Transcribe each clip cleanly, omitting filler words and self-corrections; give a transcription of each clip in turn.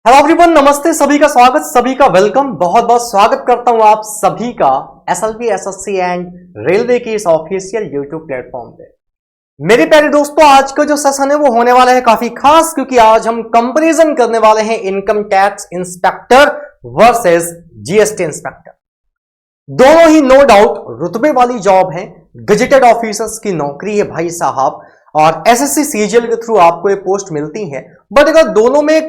Hello everyone, नमस्ते। सभी का स्वागत, सभी का वेलकम। बहुत बहुत स्वागत करता हूं आप सभी का एसएलवी, एसएससी एंड रेलवे की इस ऑफिशियल यूट्यूब प्लेटफॉर्म पे। मेरे प्यारे दोस्तों, आज का जो सेशन है वो होने वाला है काफी खास, क्योंकि आज हम कंपैरिजन करने वाले हैं income tax inspector versus GST inspector. दोनों ही नो डाउट रुतबे वाली जॉब है, गजेटेड ऑफिसर्स की नौकरी है भाई साहब, और एसएससी सीजीएल के थ्रू आपको ये पोस्ट मिलती है। बट अगर दोनों में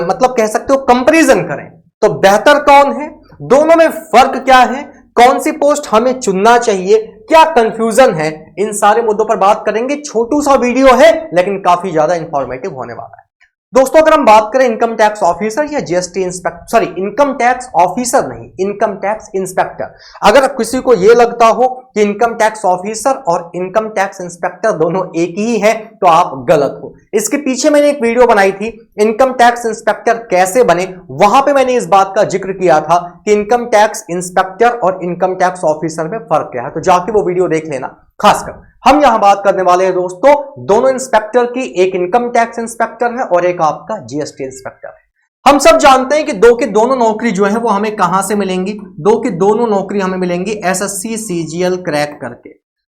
मतलब कह सकते हो कंपैरिजन करें तो बेहतर कौन है, दोनों में फर्क क्या है, कौन सी पोस्ट हमें चुनना चाहिए, क्या कंफ्यूजन है, इन सारे मुद्दों पर बात करेंगे। छोटू सा वीडियो है लेकिन काफी ज्यादा इंफॉर्मेटिव होने वाला है। दोस्तों, अगर हम बात करें इनकम टैक्स ऑफिसर या GST inspector, sorry income tax officer नहीं, इनकम टैक्स इंस्पेक्टर, अगर किसी को यह लगता हो कि इनकम टैक्स ऑफिसर और इनकम टैक्स इंस्पेक्टर दोनों एक ही है तो आप गलत हो। इसके पीछे मैंने एक वीडियो बनाई थी, इनकम टैक्स इंस्पेक्टर कैसे बने। वहां पे मैंने इस बात का जिक्र किया था कि इनकम टैक्स इंस्पेक्टर और इनकम टैक्स ऑफिसर में फर्क क्या है, तो जाके वो वीडियो देख लेना। खासकर हम यहां बात करने वाले हैं दोस्तों दोनों इंस्पेक्टर की, एक इनकम टैक्स इंस्पेक्टर है और एक आपका जीएसटी इंस्पेक्टर है। हम सब जानते हैं कि दो की दोनों नौकरी जो है वो हमें कहां से मिलेंगी, दो की दोनों नौकरी हमें मिलेंगी एसएससी सीजीएल क्रैक करके।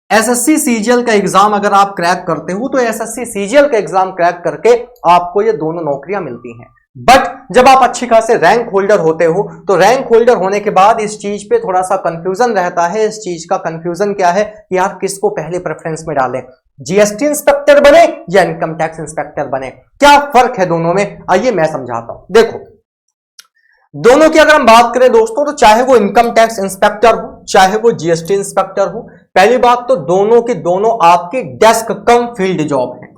एसएससी सीजीएल का एग्जाम अगर आप क्रैक करते हो तो एसएससी सीजीएल का एग्जाम क्रैक करके आपको ये दोनों नौकरियां मिलती हैं। बट जब आप अच्छी खासे रैंक होल्डर होते हो तो रैंक होल्डर होने के बाद इस चीज पे थोड़ा सा कंफ्यूजन रहता है। इस चीज का कंफ्यूजन क्या है कि यार किसको पहले प्रेफरेंस में डालें, जीएसटी इंस्पेक्टर बने या इनकम टैक्स इंस्पेक्टर बने, क्या फर्क है दोनों में, आइए मैं समझाता हूं। देखो, दोनों की अगर हम बात करें दोस्तों, तो चाहे वो इनकम टैक्स इंस्पेक्टर हो चाहे वो जीएसटी इंस्पेक्टर हो, पहली बात तो दोनों के दोनों आपके डेस्क कम फील्ड जॉब है।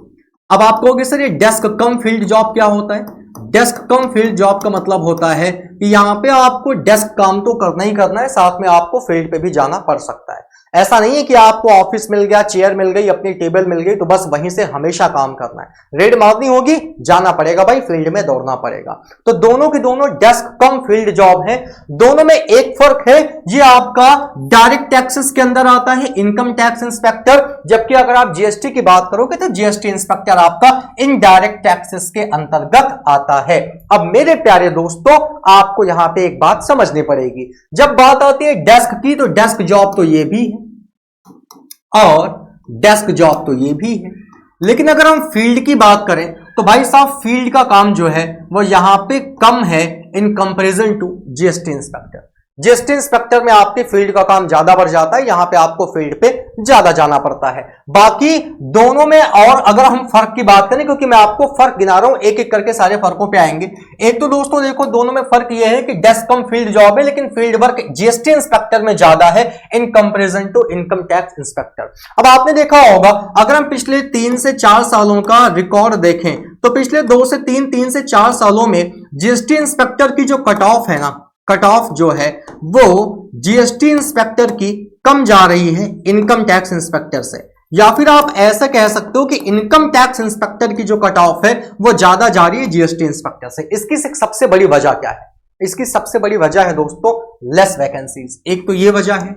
अब आप कहोगे सर ये डेस्क कम फील्ड जॉब क्या होता है? डेस्क कम फील्ड जॉब का मतलब होता है कि यहां पे आपको डेस्क काम तो करना ही करना है, साथ में आपको फील्ड पे भी जाना पड़ सकता है। ऐसा नहीं है कि आपको ऑफिस मिल गया, चेयर मिल गई, अपनी टेबल मिल गई तो बस वहीं से हमेशा काम करना है। रेड मारनी होगी, जाना पड़ेगा भाई, फील्ड में दौड़ना पड़ेगा। तो दोनों की दोनों डेस्क कम फील्ड जॉब है। दोनों में एक फर्क है, ये आपका डायरेक्ट टैक्सेस के अंदर आता है इनकम टैक्स इंस्पेक्टर, जबकि अगर आप जीएसटी की बात करोगे तो जीएसटी इंस्पेक्टर आपका इनडायरेक्ट टैक्सेस के अंतर्गत आता है। अब मेरे प्यारे दोस्तों, आपको यहां पे एक बात समझनी पड़ेगी। जब बात आती है डेस्क की तो डेस्क जॉब तो ये भी है और डेस्क जॉब तो ये भी है, लेकिन अगर हम फील्ड की बात करें तो भाई साहब फील्ड का काम जो है वो यहां पे कम है in comparison to GST inspector. GST inspector में आपके फील्ड का काम ज्यादा बढ़ जाता है, यहां पे आपको फील्ड पे ज्यादा जाना पड़ता है। बाकी दोनों में, और अगर हम फर्क की बात करें, क्योंकि मैं आपको फर्क गिना रहा हूं, एक एक करके सारे फर्कों पे आएंगे। एक तो दोस्तों देखो, दोनों में फर्क यह है कि डेस्क कम फील्ड जॉब है, लेकिन फील्ड वर्क जीएसटी इंस्पेक्टर में ज्यादा है in comparison to income tax inspector. अब आपने देखा होगा, अगर हम पिछले 3 से 4 सालों का रिकॉर्ड देखें तो पिछले 2 से 3 से 4 सालों में जीएसटी इंस्पेक्टर की जो कट ऑफ है ना, कट ऑफ जो है वो जीएसटी इंस्पेक्टर की कम जा रही है इनकम टैक्स इंस्पेक्टर से, या फिर आप ऐसा कह सकते हो कि इनकम टैक्स इंस्पेक्टर की जो कट ऑफ है वो ज्यादा जा रही है जीएसटी इंस्पेक्टर से। इसकी सबसे बड़ी वजह क्या है? इसकी सबसे बड़ी वजह है दोस्तों लेस वैकेंसीज। एक तो ये वजह है,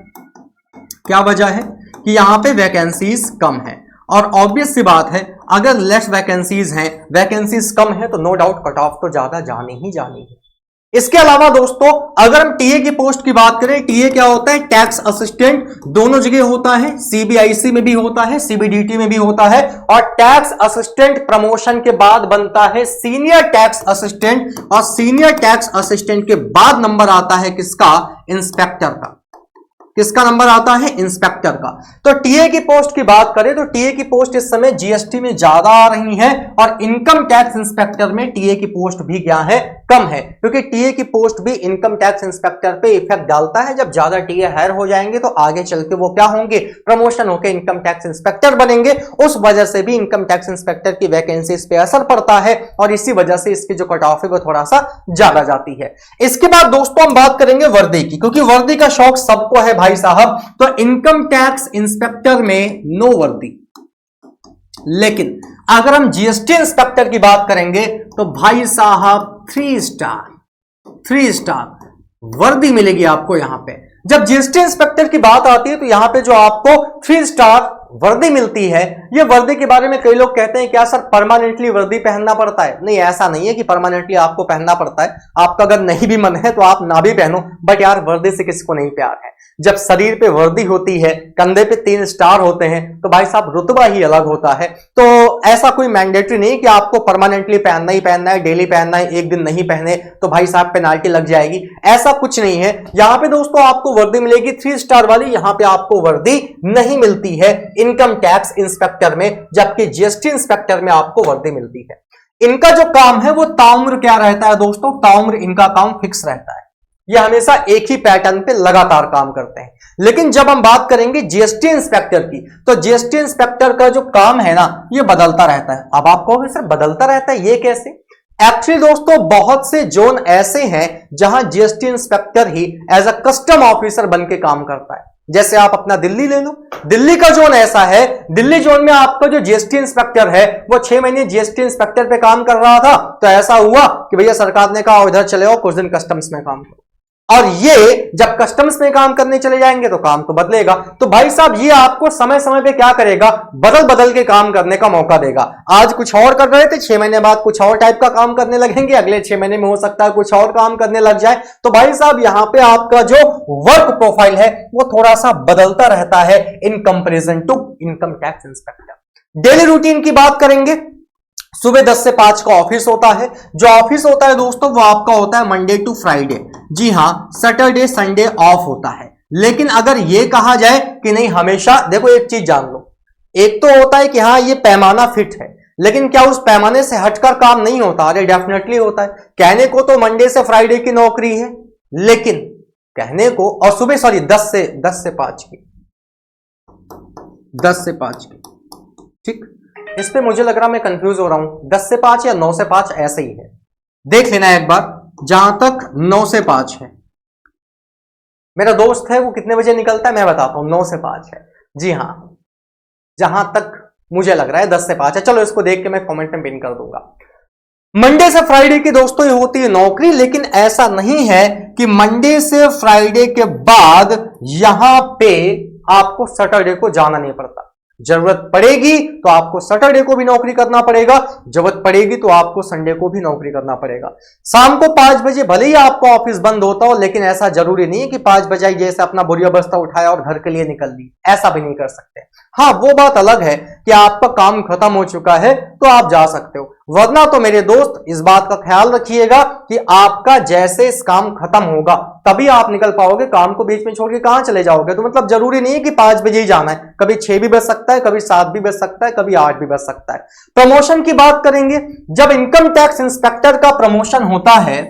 क्या वजह है कि यहां पे वैकेंसीज कम है, और ऑब्वियस सी बात है अगर लेस वैकेंसीज हैं, वैकेंसीज कम है तो नो डाउट कट ऑफ तो ज्यादा जानी ही जानी है। इसके अलावा दोस्तों अगर हम टीए की पोस्ट की बात करें, टीए क्या होता है? टैक्स असिस्टेंट दोनों जगह होता है, सीबीआईसी में भी होता है, सीबीडीटी में भी होता है, और टैक्स असिस्टेंट प्रमोशन के बाद बनता है सीनियर टैक्स असिस्टेंट, और सीनियर टैक्स असिस्टेंट के बाद नंबर आता है किसका? इंस्पेक्टर का। किसका नंबर आता है? इंस्पेक्टर का। तो टीए की पोस्ट की बात करें तो टीए की पोस्ट इस समय जीएसटी में ज्यादा आ रही है, और इनकम टैक्स इंस्पेक्टर में टीए की पोस्ट भी क्या है? कम है, क्योंकि टीए की पोस्ट भी इनकम टैक्स इंस्पेक्टर पे इफेक्ट डालता है। जब ज्यादा टीए हायर हो जाएंगे तो आगे चल के वो क्या होंगे? प्रमोशन होकर इनकम टैक्स इंस्पेक्टर बनेंगे। उस वजह से भी इनकम टैक्स इंस्पेक्टर की वैकेंसी पे असर पड़ता है, और इसी वजह से इसकी जो कट ऑफ है वो थोड़ा सा ज्यादा जाती है। इसके बाद दोस्तों हम बात करेंगे वर्दी की, क्योंकि वर्दी का शौक सबको है भाई साहब। तो इनकम टैक्स इंस्पेक्टर में नो वर्दी, लेकिन अगर हम जीएसटी इंस्पेक्टर की बात करेंगे तो भाई साहब 3 स्टार वर्दी मिलेगी आपको यहां पे। जब जीएसटी इंस्पेक्टर की बात आती है तो यहां पे जो आपको 3 स्टार वर्दी मिलती है, ये वर्दी के बारे में कई लोग कहते हैं क्या सर परमानेंटली वर्दी पहनना पड़ता है? नहीं, ऐसा नहीं है कि परमानेंटली आपको पहनना पड़ता है। आपका अगर नहीं भी मन है तो आप ना भी पहनो, बट यार वर्दी से किसको नहीं प्यार है। जब शरीर पे वर्दी होती है, कंधे पे 3 स्टार होते हैं, तो भाई साहब रुतबा ही अलग होता है। तो ऐसा कोई मैंडेटरी नहीं कि आपको परमानेंटली पहनना ही पहनना है, डेली पहनना है, एक दिन नहीं पहने तो भाई साहब पेनाल्टी लग जाएगी, ऐसा कुछ नहीं है। यहां पे दोस्तों आपको वर्दी मिलेगी 3 स्टार वाली, यहां पे आपको वर्दी नहीं मिलती है इनकम टैक्स इंस्पेक्टर में, जबकि जीएसटी इंस्पेक्टर में आपको वर्दी मिलती है। इनका जो काम है वो ताउम्र क्या रहता है दोस्तों? ताउम्र इनका काम फिक्स रहता है, ये हमेशा एक ही पैटर्न पे लगातार काम करते हैं। लेकिन जब हम बात करेंगे जीएसटी इंस्पेक्टर की, तो जीएसटी इंस्पेक्टर का जो काम है ना, ये बदलता रहता है। अब आप कहोगे सर बदलता रहता है, ये कैसे? एक्चुअली दोस्तों बहुत से जोन ऐसे हैं जहां जीएसटी इंस्पेक्टर ही एज अ कस्टम ऑफिसर बन के काम करता है। जैसे आप अपना दिल्ली ले लो, दिल्ली का जोन ऐसा है, दिल्ली जोन में आपका जो जीएसटी इंस्पेक्टर है वो 6 महीने जीएसटी इंस्पेक्टर पे काम कर रहा था, तो ऐसा हुआ कि भैया सरकार ने कहा उधर चले आओ, कुछ दिन कस्टम्स में काम करो। और ये जब कस्टम्स में काम करने चले जाएंगे तो काम तो बदलेगा। तो भाई साहब ये आपको समय समय पे क्या करेगा, बदल बदल के काम करने का मौका देगा। आज कुछ और कर रहे थे, 6 महीने बाद कुछ और टाइप का काम करने लगेंगे, अगले 6 महीने में हो सकता है कुछ और काम करने लग जाए। तो भाई साहब यहां पे आपका जो वर्क प्रोफाइल है वो थोड़ा सा बदलता रहता है in comparison to income tax inspector. Daily routine की बात करेंगे, सुबह 10 से 5 का ऑफिस होता है। जो ऑफिस होता है दोस्तों वो आपका होता है मंडे टू फ्राइडे। जी हां, सैटरडे संडे ऑफ होता है। लेकिन अगर ये कहा जाए कि नहीं हमेशा, देखो एक चीज जान लो, एक तो होता है कि हाँ ये पैमाना फिट है, लेकिन क्या उस पैमाने से हटकर काम नहीं होता? अरे डेफिनेटली होता है। कहने को तो मंडे से फ्राइडे की नौकरी है, लेकिन कहने को, और सुबह सॉरी 10 से 5 की, 10 से 5 की, ठीक। इस पे मुझे लग रहा मैं कंफ्यूज हो रहा हूं, 10 से 5 या 9 से 5 ऐसे ही है, देख लेना एक बार। जहां तक 9 से 5 है, मेरा दोस्त है वो कितने बजे निकलता है मैं बताता हूं, 9 से 5 है। जी हां, जहां तक मुझे लग रहा है 10 से 5 है, चलो इसको देख के मैं कमेंट में पिन कर दूंगा। मंडे से फ्राइडे की दोस्तों ये होती है नौकरी, लेकिन ऐसा नहीं है कि मंडे से फ्राइडे के बाद यहां पे आपको सैटरडे को जाना नहीं पड़ता। जरूरत पड़ेगी तो आपको सैटरडे को भी नौकरी करना पड़ेगा, जरूरत पड़ेगी तो आपको संडे को भी नौकरी करना पड़ेगा। शाम को 5 बजे भले ही आपका ऑफिस बंद होता हो, लेकिन ऐसा जरूरी नहीं है कि 5 बजे जैसे अपना बोरिया बस्ता उठाया और घर के लिए निकल ली, ऐसा भी नहीं कर सकते। हाँ वो बात अलग है कि आपका काम खत्म हो चुका है तो आप जा सकते हो, वरना तो मेरे दोस्त इस बात का ख्याल रखिएगा कि आपका जैसे इस काम खत्म होगा तभी आप निकल पाओगे। काम को बीच में छोड़ के कहां चले जाओगे? तो मतलब जरूरी नहीं है कि 5 बजे ही जाना है, कभी 6 भी बज सकता है, कभी 7 भी बज सकता है, कभी 8 भी बज सकता है। प्रमोशन की बात करेंगे, जब इनकम टैक्स इंस्पेक्टर का प्रमोशन होता है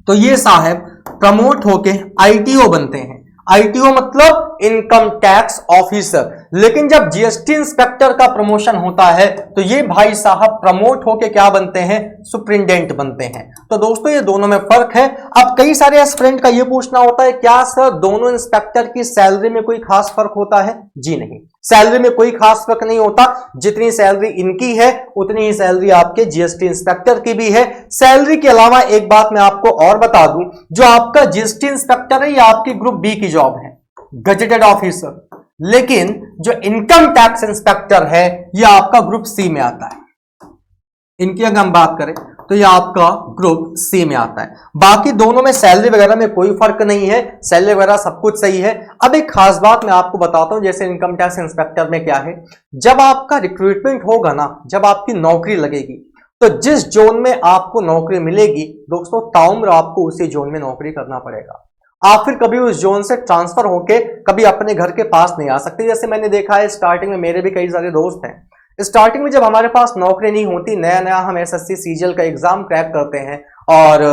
तो ये साहब प्रमोट होके आईटीओ बनते हैं। आईटीओ मतलब इनकम टैक्स ऑफिसर। लेकिन जब जीएसटी इंस्पेक्टर का प्रमोशन होता है तो ये भाई साहब प्रमोट होके क्या बनते हैं? सुप्रिंटेंडेंट बनते हैं। तो दोस्तों ये दोनों में फर्क है। अब कई सारे एस्पिरेंट का ये पूछना होता है क्या सर दोनों इंस्पेक्टर की सैलरी में कोई खास फर्क होता है? जी नहीं, सैलरी में कोई खास फर्क नहीं होता। जितनी सैलरी इनकी है उतनी ही सैलरी आपके जीएसटी इंस्पेक्टर की भी है। सैलरी के अलावा एक बात मैं आपको और बता दूं, जो आपका जीएसटी इंस्पेक्टर है ये आपकी ग्रुप बी की जॉब है, गजेटेड ऑफिसर। लेकिन जो इनकम टैक्स इंस्पेक्टर है ये आपका ग्रुप सी में आता है। इनकी अगर हम बात करें तो ये आपका ग्रुप सी में आता है। बाकी दोनों में सैलरी वगैरह में कोई फर्क नहीं है, सैलरी वगैरह सब कुछ सही है। अब एक खास बात मैं आपको बताता हूं, जैसे इनकम टैक्स इंस्पेक्टर में क्या है, जब आपका रिक्रूटमेंट होगा ना, जब आपकी नौकरी लगेगी, तो जिस जोन में आपको नौकरी मिलेगी दोस्तों ताउम्र आपको उसी जोन में नौकरी करना पड़ेगा। आप फिर कभी उस जोन से ट्रांसफर होके कभी अपने घर के पास नहीं आ सकते। जैसे मैंने देखा है स्टार्टिंग में, मेरे भी कई सारे दोस्त हैं, स्टार्टिंग में जब हमारे पास नौकरी नहीं होती, नया नया हम एसएससी सीजीएल का एग्जाम क्रैक करते हैं और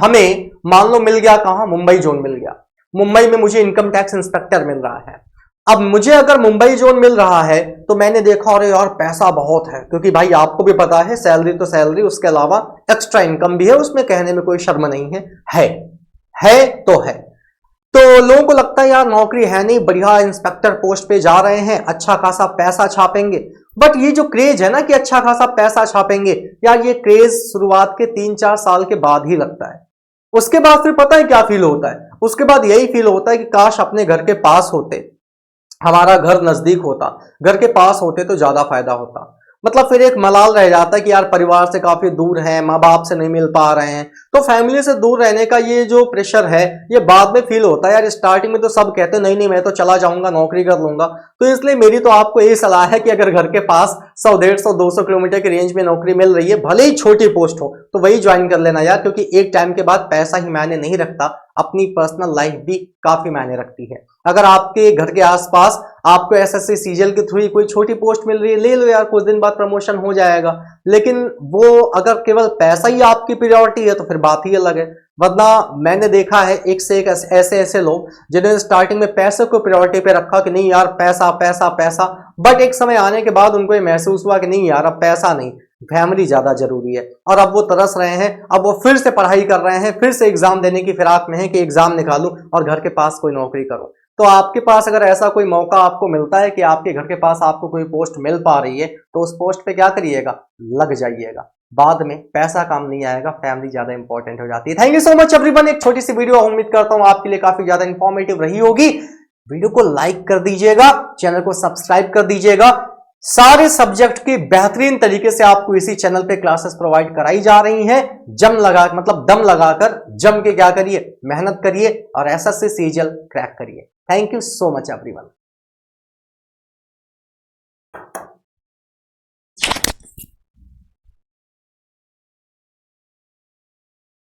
हमें मान लो मिल गया कहां, मुंबई जोन मिल गया। मुंबई में मुझे इनकम टैक्स इंस्पेक्टर मिल रहा है। अब मुझे अगर मुंबई जोन मिल रहा है तो मैंने देखा अरे यार पैसा बहुत है, क्योंकि भाई आपको भी पता है सैलरी तो सैलरी, उसके अलावा एक्स्ट्रा इनकम भी है, उसमें कहने में कोई शर्म नहीं है तो है। तो लोगों को लगता है यार नौकरी है नहीं, बढ़िया इंस्पेक्टर पोस्ट पे जा रहे हैं, अच्छा खासा पैसा छापेंगे। बट ये जो क्रेज है ना कि अच्छा खासा पैसा छापेंगे, यार ये क्रेज शुरुआत के 3-4 साल के बाद ही लगता है। उसके बाद फिर पता है क्या फील होता है? उसके बाद यही फील होता है कि काश अपने घर के पास होते, हमारा घर नजदीक होता, घर के पास होते तो ज्यादा फायदा होता। मतलब फिर एक मलाल रह जाता कि यार परिवार से काफी दूर हैं, माँ बाप से नहीं मिल पा रहे हैं, तो फैमिली से दूर रहने का ये जो प्रेशर है ये बाद में फील होता है। यार स्टार्टिंग में तो सब कहते हैं नहीं नहीं मैं तो चला जाऊंगा, नौकरी कर लूंगा। तो इसलिए मेरी तो आपको यही सलाह है कि अगर घर के पास 100, 150, 200 किलोमीटर की रेंज में नौकरी मिल रही है, भले ही छोटी पोस्ट हो, तो वही ज्वाइन कर लेना यार, क्योंकि एक टाइम के बाद पैसा ही मायने नहीं रखता, अपनी पर्सनल लाइफ भी काफी मायने रखती है। अगर आपके घर के आसपास आपको एसएससी सीजीएल के थ्रू कोई छोटी पोस्ट मिल रही है, ले लो यार, कुछ दिन बाद प्रमोशन हो जाएगा। लेकिन वो अगर केवल पैसा ही आपकी प्रायोरिटी है तो फिर बात ही अलग है। वरना मैंने देखा है एक से एक ऐसे ऐसे लोग जिन्होंने स्टार्टिंग में पैसे को प्रायोरिटी पे रखा कि नहीं यार पैसा पैसा पैसा, बट एक समय आने के बाद उनको ये महसूस हुआ कि नहीं यार अब पैसा नहीं, फैमिली ज्यादा जरूरी है। और अब वो तरस रहे हैं, अब वो फिर से पढ़ाई कर रहे हैं, फिर से एग्जाम देने की फिराक में है कि एग्जाम निकालूं और घर के पास कोई नौकरी करूं। तो आपके पास अगर ऐसा कोई मौका आपको मिलता है कि आपके घर के पास आपको कोई पोस्ट मिल पा रही है, तो उस पोस्ट पे क्या करिएगा, लग जाइएगा। बाद में पैसा काम नहीं आएगा, फैमिली ज्यादा इंपॉर्टेंट हो जाती है। Thank you so much everyone. एक छोटी सी वीडियो उम्मीद करता हूं आपके लिए काफी ज्यादा इंफॉर्मेटिव रही होगी। वीडियो को लाइक कर दीजिएगा, चैनल को सब्सक्राइब कर दीजिएगा। सारे सब्जेक्ट की बेहतरीन तरीके से आपको इसी चैनल पे क्लासेस प्रोवाइड कराई जा रही हैं। दम लगाकर जम के क्या करिए, मेहनत करिए और एसएससी सीजीएल क्रैक करिए। Thank you so much everyone.